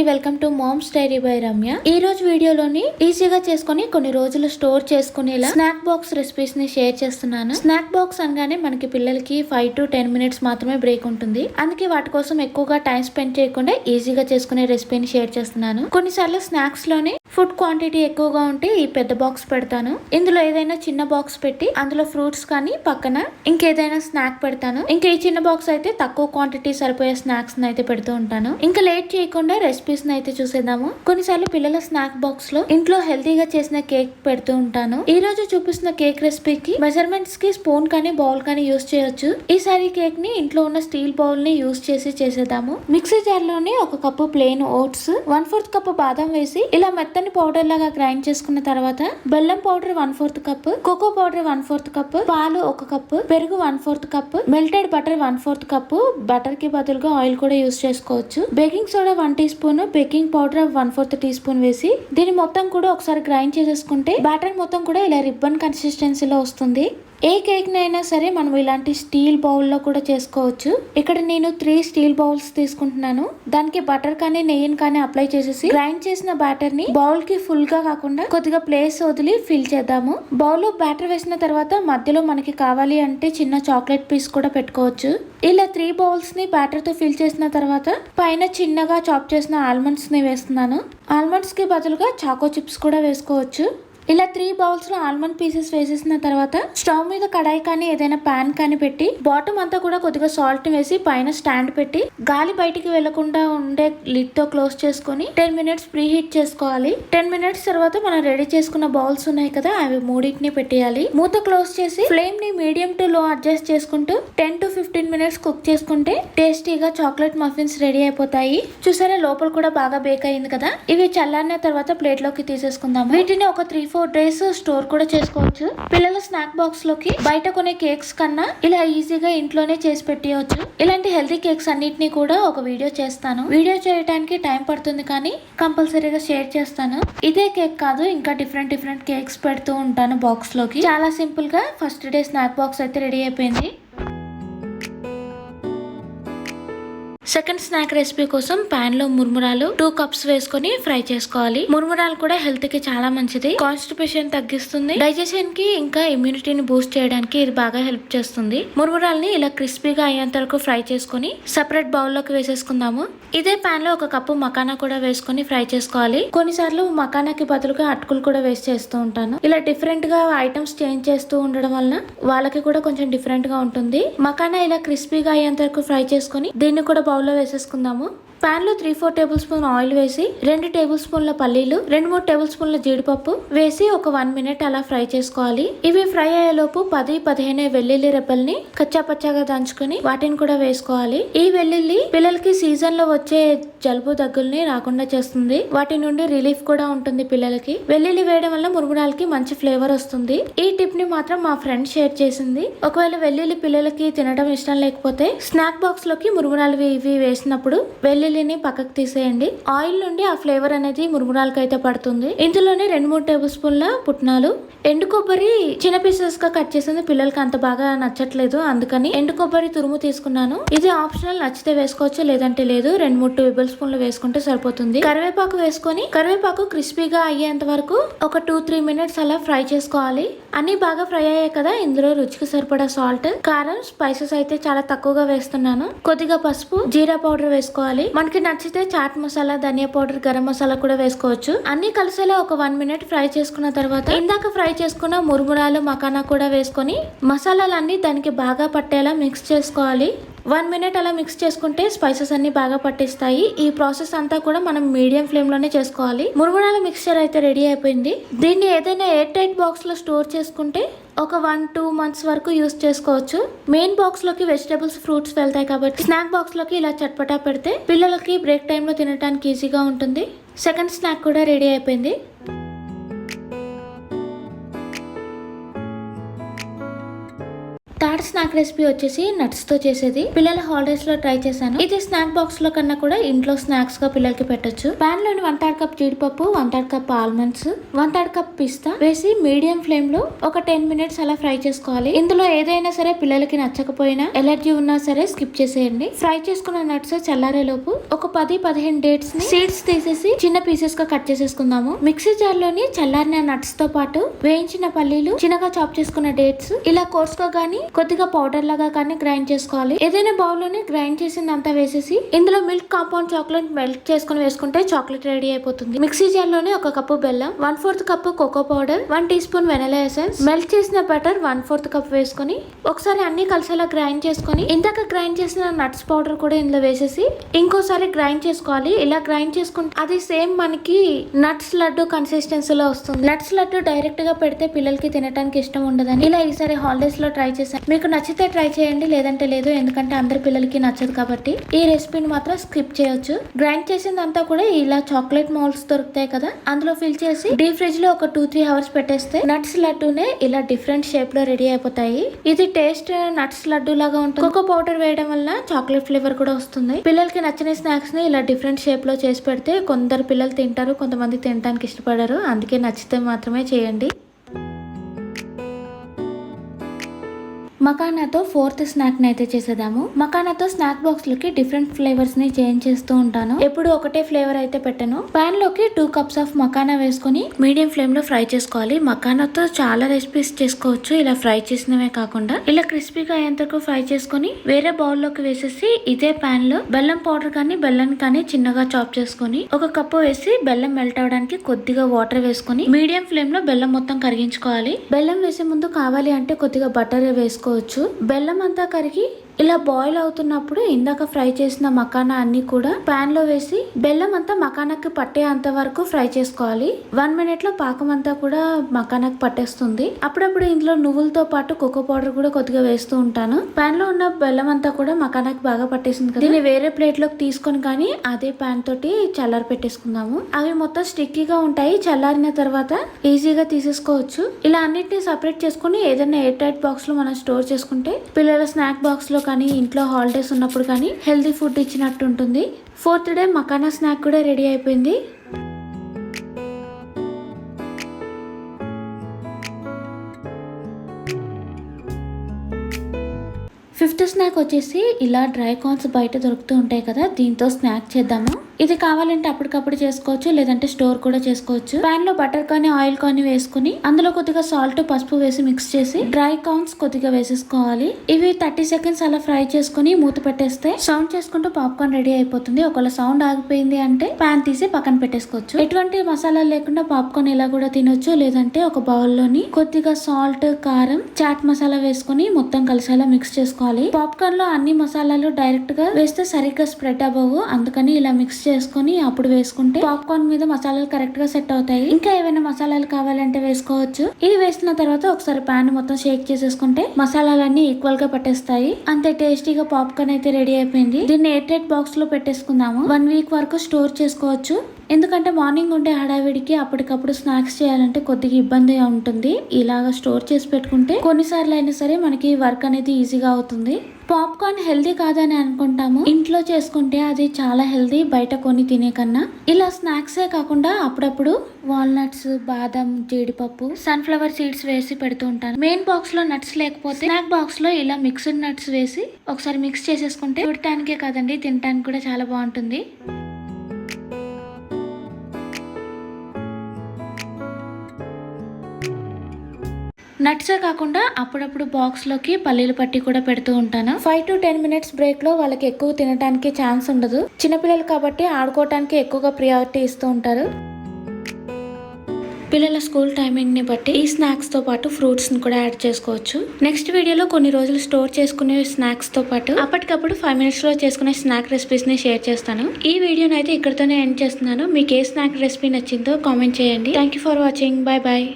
Welcome to mom's diary by Ramya. ఈ రోజు వీడియోలోని ఈజీగా చేసుకుని కొన్ని రోజులు స్టోర్ చేసుకునేలా స్నాక్ బాక్స్ రెసిపీస్ ని షేర్ చేస్తున్నాను. స్నాక్ బాక్స్ అనగానే మనకి పిల్లలకి 5 to 10 minutes మాత్రమే బ్రేక్ ఉంటుంది. అందుకే వాటి కోసం ఎక్కువగా టైం స్పెండ్ చేయకుండా ఈజీగా చేసుకునే రెసిపీని షేర్ చేస్తున్నాను. కొన్నిసార్లు స్నాక్స్ లోనే ఫుడ్ క్వాంటిటీ ఎక్కువగా ఉంటే ఈ పెద్ద బాక్స్ పెడతాను. ఇందులో ఏదైనా చిన్న బాక్స్ పెట్టి అందులో ఫ్రూట్స్ కానీ పక్కన ఇంకేదైనా స్నాక్ పెడతాను. ఇంకా ఈ చిన్న బాక్స్ అయితే తక్కువ క్వాంటిటీ సరిపోయే స్నాక్స్ అయితే పెడుతూ ఉంటాను. ఇంకా లేట్ చేయకుండా రెసిపీస్ అయితే చూసేద్దాము. కొన్నిసార్లు పిల్లల స్నాక్ బాక్స్ లో ఇంట్లో హెల్తీగా చేసిన కేక్ పెడుతూ ఉంటాను. ఈ రోజు చూపిస్తున్న కేక్ రెసిపీకి మెజర్మెంట్స్ కి స్పూన్ కానీ బౌల్ కానీ యూస్ చేయొచ్చు. ఈసారి కేక్ ని ఇంట్లో ఉన్న స్టీల్ బౌల్ ని యూస్ చేసి చేసేద్దాము. మిక్సీ జార్ లోని 1 కప్పు ప్లెయిన్ ఓట్స్, 1/4 కప్పు బాదం వేసి ఇలా మెత్తని పౌడర్ లాగా గ్రైండ్ చేసుకున్న తర్వాత బెల్లం powder 1/4 cup, cocoa powder 1/4 cup, పాలు 1 కప్పు, పెరుగు 1/4 cup, melted butter 1/4 cup, butter కి బదులుగా ఆయిల్ కూడా యూస్ చేసుకోవచ్చు. Baking soda 1 teaspoon, baking powder 1/4 teaspoon వేసి దీన్ని మొత్తం కూడా ఒకసారి గ్రైండ్ చేసేసుకుంటే బ్యాటర్ మొత్తం కూడా ఇలా రిబ్బన్ కన్సిస్టెన్సీలో వస్తుంది. ఏ కేక్ నైనా సరే మనం ఇలాంటి స్టీల్ బౌల్లో కూడా చేసుకోవచ్చు. ఇక్కడ నేను 3 స్టీల్ బౌల్స్ తీసుకుంటున్నాను. దానికి బటర్ కానీ నెయ్యిని కానీ అప్లై చేసేసి గ్రైండ్ చేసిన బ్యాటర్ ని బౌల్ కి ఫుల్ గా కాకుండా కొద్దిగా ప్లేస్ వదిలి ఫిల్ చేద్దాము. బౌల్ లో బ్యాటర్ వేసిన తర్వాత మధ్యలో మనకి కావాలి అంటే చిన్న చాక్లెట్ పీస్ కూడా పెట్టుకోవచ్చు. ఇలా 3 బౌల్స్ ని బ్యాటర్ తో ఫిల్ చేసిన తర్వాత పైన చిన్నగా చాప్ చేసిన ఆల్మండ్స్ ని వేస్తున్నాను. ఆల్మండ్స్ కి బదులుగా చాకో చిప్స్ కూడా వేసుకోవచ్చు. ఇలా 3 బౌల్స్ లో ఆల్మండ్ పీసెస్ వేసేసిన తర్వాత స్టవ్ మీద కడాయి కానీ ఏదైనా పాన్ కానీ పెట్టి బాటమ్ అంతా కూడా కొద్దిగా సాల్ట్ వేసి పైన స్టాండ్ పెట్టి గాలి బయటికి వెళ్లకుండా ఉండే లిడ్ తో క్లోజ్ చేసుకుని 10 minutes ప్రీ హీట్ చేసుకోవాలి. 10 minutes తర్వాత మనం రెడీ చేసుకున్న బౌల్స్ ఉన్నాయి కదా, అవి మూడింటిని పెట్టేయాలి. మూత క్లోజ్ చేసి ఫ్లేమ్ ని మీడియం టు లో అడ్జస్ట్ చేసుకుంటూ 10 to 15 minutes కుక్ చేసుకుంటే టేస్టీగా చాక్లెట్ మఫిన్స్ రెడీ అయిపోతాయి. చూసారా, లోపల కూడా బాగా బేక్ అయింది కదా. ఇవి చల్లారిన తర్వాత ప్లేట్ లోకి తీసేసుకుందాం. వీటిని ఒక 3-4 days స్టోర్ కూడా చేసుకోవచ్చు. పిల్లల స్నాక్ బాక్స్ లోకి బయట కొనే కేక్స్ కన్నా ఇలా ఈజీగా ఇంట్లోనే చేసి పెట్టవచ్చు. ఇలాంటి హెల్తీ కేక్స్ అన్నిటినీ కూడా ఒక వీడియో చేస్తాను. వీడియో చేయడానికి టైం పడుతుంది కానీ కంపల్సరీగా షేర్ చేస్తాను. ఇదే కేక్ కాదు, ఇంకా డిఫరెంట్ కేక్స్ పెడుతూ ఉంటాను బాక్స్ లోకి. చాలా సింపుల్ గా ఫస్ట్ డే స్నాక్ బాక్స్ అయితే రెడీ అయిపోయింది. సెకండ్ స్నాక్ రెసిపీ కోసం పాన్ లో మురుమురాలు 2 cups వేసుకొని ఫ్రై చేసుకోవాలి. మురుమురాలు కూడా హెల్త్ కి చాలా మంచిది. కాన్స్టిపేషన్ తగ్గిస్తుంది, డైజెషన్ కి ఇంకా ఇమ్యూనిటీని బూస్ట్ చేయడానికి ఇది బాగా హెల్ప్ చేస్తుంది. మురుమురాల్ని ఇలా క్రిస్పీగా అయ్యేంత వరకు ఫ్రై చేసుకొని సెపరేట్ బౌల్ లోకి వేసేసుకుందాము. ఇదే పాన్ లో 1 కప్పు మకానా కూడా వేసుకొని ఫ్రై చేసుకోవాలి. కొన్నిసార్లు మకానాకి బదులుగా అటుకులు కూడా వేస్ట్ చేస్తూ ఉంటాను. ఇలా డిఫరెంట్ గా ఐటమ్స్ చేంజ్ చేస్తూ ఉండడం వలన వాళ్ళకి కూడా కొంచెం డిఫరెంట్ గా ఉంటుంది. మకానా ఇలా క్రిస్పీగా అయ్యేంత వరకు ఫ్రై చేసుకొని దీన్ని కూడా బౌల్ లో వేసేసుకుందాము. పాన్ లో 3-4 టేబుల్ స్పూన్ ఆయిల్ వేసి 2 టేబుల్ స్పూన్ల పల్లీలు, 2-3 టేబుల్ స్పూన్ల జీడిపప్పు వేసి ఒక 1 minute అలా ఫ్రై చేసుకోవాలి. ఇవి ఫ్రై అయ్యేలోపు 10-15 వెల్లుల్లి రెబ్బల్ని కచ్చా పచ్చాగా దంచుకుని వాటిని కూడా వేసుకోవాలి. ఈ వెల్లుల్లి పిల్లలకి సీజన్ లో వచ్చే జలుబు దగ్గుల్ని రాకుండా చేస్తుంది. వాటి నుండి రిలీఫ్ కూడా ఉంటుంది పిల్లలకి. వెల్లుల్లి వేయడం వల్ల మురుమురాలకి మంచి ఫ్లేవర్ వస్తుంది. ఈ టిప్ ని మాత్రం మా ఫ్రెండ్ షేర్ చేసింది. ఒకవేళ వెల్లుల్లి పిల్లలకి తినడం ఇష్టం లేకపోతే స్నాక్ బాక్స్ లోకి మురుమురాలు ఇవి వేసినప్పుడు వెల్లుల్లిని పక్కకు తీసేయండి. ఆయిల్ నుండి ఆ ఫ్లేవర్ అనేది మురుమురాలకి అయితే పడుతుంది. ఇందులోనే 2-3 టేబుల్ స్పూన్ల పుట్నాలు, ఎండు కొబ్బరి చిన్న పీసెస్ గా కట్ చేసింది పిల్లలకి అంత బాగా నచ్చట్లేదు, అందుకని ఎండు కొబ్బరి తురుము తీసుకున్నాను. ఇది ఆప్షనల్, నచ్చితే వేసుకోవచ్చు లేదంటే లేదు. 2-3 టేబుల్ స్పూన్లు వేసుకుంటే సరిపోతుంది. కరివేపాకు వేసుకొని కరివేపాకు క్రిస్పీగా అయ్యేంత వరకు ఒక 2-3 minutes అలా ఫ్రై చేసుకోవాలి. అన్ని బాగా ఫ్రై అయ్యాయి కదా, ఇందులో రుచికి సరిపడా సాల్ట్, కారం, స్పైసెస్ అయితే చాలా తక్కువగా వేస్తున్నాను. కొద్దిగా పసుపు, జీరా పౌడర్ వేసుకోవాలి. మనకి నచ్చితే చాట్ మసాలా, ధనియా పౌడర్, గరం మసాలా కూడా వేసుకోవచ్చు. అన్ని కలిసేలా ఒక 1 minute ఫ్రై చేసుకున్న తర్వాత ఇందాక ఫ్రై చేసుకున్న మురుమురాలు, మకానా కూడా వేసుకొని మసాలాలన్నీ దానికి బాగా పట్టేలా మిక్స్ చేసుకోవాలి. 1 minute అలా మిక్స్ చేసుకుంటే స్పైసెస్ అన్ని బాగా పట్టిస్తాయి. ఈ ప్రాసెస్ అంతా కూడా మనం మీడియం ఫ్లేమ్ లోనే చేసుకోవాలి. మురుమురాల మిక్స్చర్ అయితే రెడీ అయిపోయింది. దీన్ని ఏదైనా ఎయిర్ టైట్ బాక్స్ లో స్టోర్ చేసుకుంటే ఒక 1-2 months వరకు యూస్ చేసుకోవచ్చు. మెయిన్ బాక్స్ లోకి వెజిటబుల్స్, ఫ్రూట్స్ వెళ్తాయి కాబట్టి స్నాక్ బాక్స్ లోకి ఇలా చట్పటా పెడితే పిల్లలకి బ్రేక్ టైమ్ లో తినడానికి ఈజీగా ఉంటుంది. సెకండ్ స్నాక్ కూడా రెడీ అయిపోయింది. థర్డ్ థర్డ్ స్నాక్ రెసిపీ వచ్చేసి నట్స్ తో చేసేది. పిల్లల హాలిడేస్ లో ట్రై చేశాను. ఇది స్నాక్ బాక్స్ లో కన్నా కూడా ఇంట్లో స్నాక్స్ గా పిల్లలకి పెట్టొచ్చు. పాన్ లోని 1/3 కప్ జీడిపప్పు, 1/3 కప్ ఆల్మండ్స్, 1/3 కప్ పిస్తా వేసి మీడియం ఫ్లేమ్ లో ఒక 10 మినిట్స్ అలా ఫ్రై చేసుకోవాలి. ఇందులో ఏదైనా సరే పిల్లలకి నచ్చకపోయినా, ఎలర్జీ ఉన్నా సరే స్కిప్ చేసేయండి. ఫ్రై చేసుకున్న నట్స్ చల్లారే లోపు ఒక 10-15 డేట్స్ ని సీడ్స్ తీసేసి చిన్న పీసెస్ గా కట్ చేసేసుకుందాము. మిక్సీ జార్ లోని చల్లారిన నట్స్ తో పాటు వేయించిన పల్లీలు, చిన్నగా చాప్ చేసుకున్న డేట్స్ ఇలా కోర్స్ గా గానీ కొద్దిగా పౌడర్ లాగా కానీ గ్రైండ్ చేసుకోవాలి. ఏదైనా బౌల్ లోని గ్రైండ్ చేసిందంతా వేసేసి ఇందులో మిల్క్ కాంపౌండ్ చాక్లెట్ మెల్ట్ చేసుకుని వేసుకుంటే చాక్లెట్ రెడీ అయిపోతుంది. మిక్సీ జార్ లోని 1 కప్పు బెల్లం, 1/4 cup cocoa powder, 1 teaspoon vanilla essence, melt చేసిన బటర్ 1/4 కప్ వేసుకుని ఒకసారి అన్ని కలిసేలా గ్రైండ్ చేసుకుని ఇందాక గ్రైండ్ చేసిన నట్స్ పౌడర్ కూడా ఇందులో వేసేసి ఇంకోసారి గ్రైండ్ చేసుకోవాలి. ఇలా గ్రైండ్ చేసుకుంటే అది సేమ్ మనకి నట్స్ లడ్డు కన్సిస్టెన్సీలో వస్తుంది. నట్స్ లడ్డు డైరెక్ట్ గా పెడితే పిల్లలకి తినడానికి ఇష్టం ఉండదని ఇలా ఈసారి హాలిడేస్ లో ట్రై చేశాను. మీకు నచ్చితే ట్రై చేయండి, లేదంటే లేదు. ఎందుకంటే అందరి పిల్లలకి నచ్చదు కాబట్టి ఈ రెసిపీని మాత్రం స్కిప్ చేయొచ్చు. గ్రైండ్ చేసిందంతా కూడా ఇలా చాక్లెట్ మౌల్డ్స్ దొరుకుతాయి కదా, అందులో ఫిల్ చేసి డీప్ ఫ్రిడ్జ్ లో ఒక 2-3 అవర్స్ పెట్టేస్తే నట్స్ లడ్డూనే ఇలా డిఫరెంట్ షేప్ లో రెడీ అయిపోతాయి. ఇది టేస్ట్ నట్స్ లడ్డు లాగా ఉంటుంది. కోకో పౌడర్ వేయడం వల్ల చాక్లెట్ ఫ్లేవర్ కూడా వస్తుంది. పిల్లలకి నచ్చిన స్నాక్స్ ని ఇలా డిఫరెంట్ షేప్ లో చేసి పెడితే కొందరు పిల్లలు తింటారు, కొంతమంది తినడానికి ఇష్టపడరు. అందుకే నచ్చితే మాత్రమే చేయండి. మకానాతో 4th స్నాక్ ని అయితే చేసేదాము. మకానాతో స్నాక్ బాక్స్ లకి డిఫరెంట్ ఫ్లేవర్స్ ని చేంజ్ చేస్తూ ఉంటాను. ఎప్పుడు ఒకటే ఫ్లేవర్ అయితే పెట్టను. పాన్ లోకి 2 కప్స్ ఆఫ్ మకానా వేసుకుని మీడియం ఫ్లేమ్ లో ఫ్రై చేసుకోవాలి. మకానాతో చాలా రెసిపీస్ చేసుకోవచ్చు. ఇలా ఫ్రై చేసినవే కాకుండా ఇలా క్రిస్పీగా అయ్యేంతకు ఫ్రై చేసుకుని వేరే బౌల్ లోకి వేసేసి ఇదే పాన్ లో బెల్లం పౌడర్ కానీ బెల్లం కానీ చిన్నగా చాప్ చేసుకుని 1 కప్పు వేసి బెల్లం మెల్ట్ అవడానికి కొద్దిగా వాటర్ వేసుకుని మీడియం ఫ్లేమ్ లో బెల్లం మొత్తం కరిగించుకోవాలి. బెల్లం వేసే ముందు కావాలి అంటే కొద్దిగా బటర్ వేసుకోవాలి. బెల్లం అంతా కరిగి ఇలా బాయిల్ అవుతున్నప్పుడు ఇందాక ఫ్రై చేసిన మకానా అన్ని కూడా పాన్ లో వేసి బెల్లం అంతా మకానాకి పట్టే అంత వరకు ఫ్రై చేసుకోవాలి. 1 మినిట్ లో పాకం అంతా కూడా మకానాకి పట్టేస్తుంది. అప్పుడప్పుడు ఇందులో నువ్వులతో పాటు కోకో పౌడర్ కూడా కొద్దిగా వేస్తూ ఉంటాను. పాన్ లో ఉన్న బెల్లం అంతా కూడా మకానాకి బాగా పట్టేసింది కదా, దీన్ని వేరే ప్లేట్ లోకి తీసుకొని కానీ అదే పాన్ తోటి చల్లారి పెట్టేసుకుందాము. అవి మొత్తం స్టిక్కీగా ఉంటాయి. చల్లారిన తర్వాత ఈజీగా తీసేసుకోవచ్చు. ఇలా అన్నిటిని సపరేట్ చేసుకుని ఏదైనా ఎయిర్ టైట్ బాక్స్ లో మనం స్టోర్ చేసుకుంటే పిల్లల స్నాక్ బాక్స్ లో కానీ ఇంట్లో హాలిడేస్ ఉన్నప్పుడు కానీ హెల్తీ ఫుడ్ ఇచ్చినట్టు ఉంటుంది. 4th డే మకానా స్నాక్ కూడా రెడీ అయిపోయింది. ఫిఫ్త్ స్నాక్ వచ్చేసి ఇలా డ్రై కార్న్స్ బయట దొరుకుతూ ఉంటాయి కదా, దీంతో స్నాక్ చేద్దాము. ఇది కావాలంటే అప్పటికప్పుడు చేసుకోవచ్చు, లేదంటే స్టోర్ కూడా చేసుకోవచ్చు. పాన్ లో బటర్ కానీ ఆయిల్ కానీ వేసుకుని అందులో కొద్దిగా సాల్ట్, పసుపు వేసి మిక్స్ చేసి డ్రై కార్న్స్ కొద్దిగా వేసేసుకోవాలి. ఇవి 30 సెకండ్స్ అలా ఫ్రై చేసుకుని మూత పెట్టేస్తే సౌండ్ చేసుకుంటూ పాప్కార్న్ రెడీ అయిపోతుంది. ఒకవేళ సౌండ్ ఆగిపోయింది అంటే పాన్ తీసి పక్కన పెట్టేసుకోవచ్చు. ఎటువంటి మసాలా లేకుండా పాప్కార్న్ ఇలా కూడా తినొచ్చు. లేదంటే ఒక బౌల్ లోని కొద్దిగా సాల్ట్, కారం, చాట్ మసాలా వేసుకుని మొత్తం కలిసేలా మిక్స్ చేసుకోవాలి. పాప్కార్న్ లో అన్ని మసాలాలు డైరెక్ట్ గా వేస్తే సరిగ్గా స్ప్రెడ్ అవ్వవు. అందుకని ఇలా మిక్స్ చేసుకుని అప్పుడు వేసుకుంటే పాప్కార్న్ మీద మసాలాలు కరెక్ట్ గా సెట్ అవుతాయి. ఇంకా ఏమైనా మసాలాలు కావాలంటే వేసుకోవచ్చు. ఇది వేసిన తర్వాత ఒకసారి పాన్ మొత్తం షేక్ చేసేసుకుంటే మసాలాలన్నీ ఈక్వల్ గా పట్టేస్తాయి. అంతే టేస్టీగా పాప్కార్న్ అయితే రెడీ అయిపోయింది. దీన్ని ఎయిర్ టైట్ బాక్స్ లో పెట్టేసుకుందాము. 1 వీక్ వరకు స్టోర్ చేసుకోవచ్చు. ఎందుకంటే మార్నింగ్ ఉండే హడావిడికి అప్పటికప్పుడు స్నాక్స్ చేయాలంటే కొద్దిగా ఇబ్బందిగా ఉంటుంది. ఇలాగా స్టోర్ చేసి పెట్టుకుంటే కొన్నిసార్లు అయినా సరే మనకి వర్క్ అనేది ఈజీగా అవుతుంది. పాప్కార్న్ హెల్దీ కాదని అనుకుంటాము, ఇంట్లో చేసుకుంటే అది చాలా హెల్దీ బయట కొని తినే కన్నా. ఇలా స్నాక్సే కాకుండా అప్పుడప్పుడు వాల్నట్స్, బాదం, జీడిపప్పు, సన్ఫ్లవర్ సీడ్స్ వేసి పెడుతూ ఉంటాను. మెయిన్ బాక్స్ లో నట్స్ లేకపోతే స్నాక్ బాక్స్ లో ఇలా మిక్స్డ్ నట్స్ వేసి ఒకసారి మిక్స్ చేసేసుకుంటే చూడటానికే కాదండి, తినడానికి కూడా చాలా బాగుంటుంది. నట్సే కాకుండా అప్పుడప్పుడు బాక్స్ లోకి పల్లీలు పట్టి కూడా పెడుతూ ఉంటాను. 5 to 10 మినిట్స్ బ్రేక్ లో వాళ్ళకి ఎక్కువ తినడానికి ఛాన్స్ ఉండదు. చిన్నపిల్లలు కాబట్టి ఆడుకోవడానికి ఎక్కువగా ప్రియారిటీ ఇస్తూ ఉంటారు. పిల్లల స్కూల్ టైమింగ్ ని బట్టి ఈ స్నాక్స్ తో పాటు ఫ్రూట్స్ ని కూడా యాడ్ చేసుకోవచ్చు. నెక్స్ట్ వీడియోలో కొన్ని రోజులు స్టోర్ చేసుకునే స్నాక్స్ తో పాటు అప్పటికప్పుడు 5 మినిట్స్ లో చేసుకునే స్నాక్ రెసిపీస్ ని షేర్ చేస్తాను. ఈ వీడియోని అయితే ఇక్కడితోనే ఎండ్ చేస్తున్నాను. మీకు ఏ స్నాక్ రెసిపీ నచ్చిందో కామెంట్ చేయండి. Thank you for watching. Bye bye.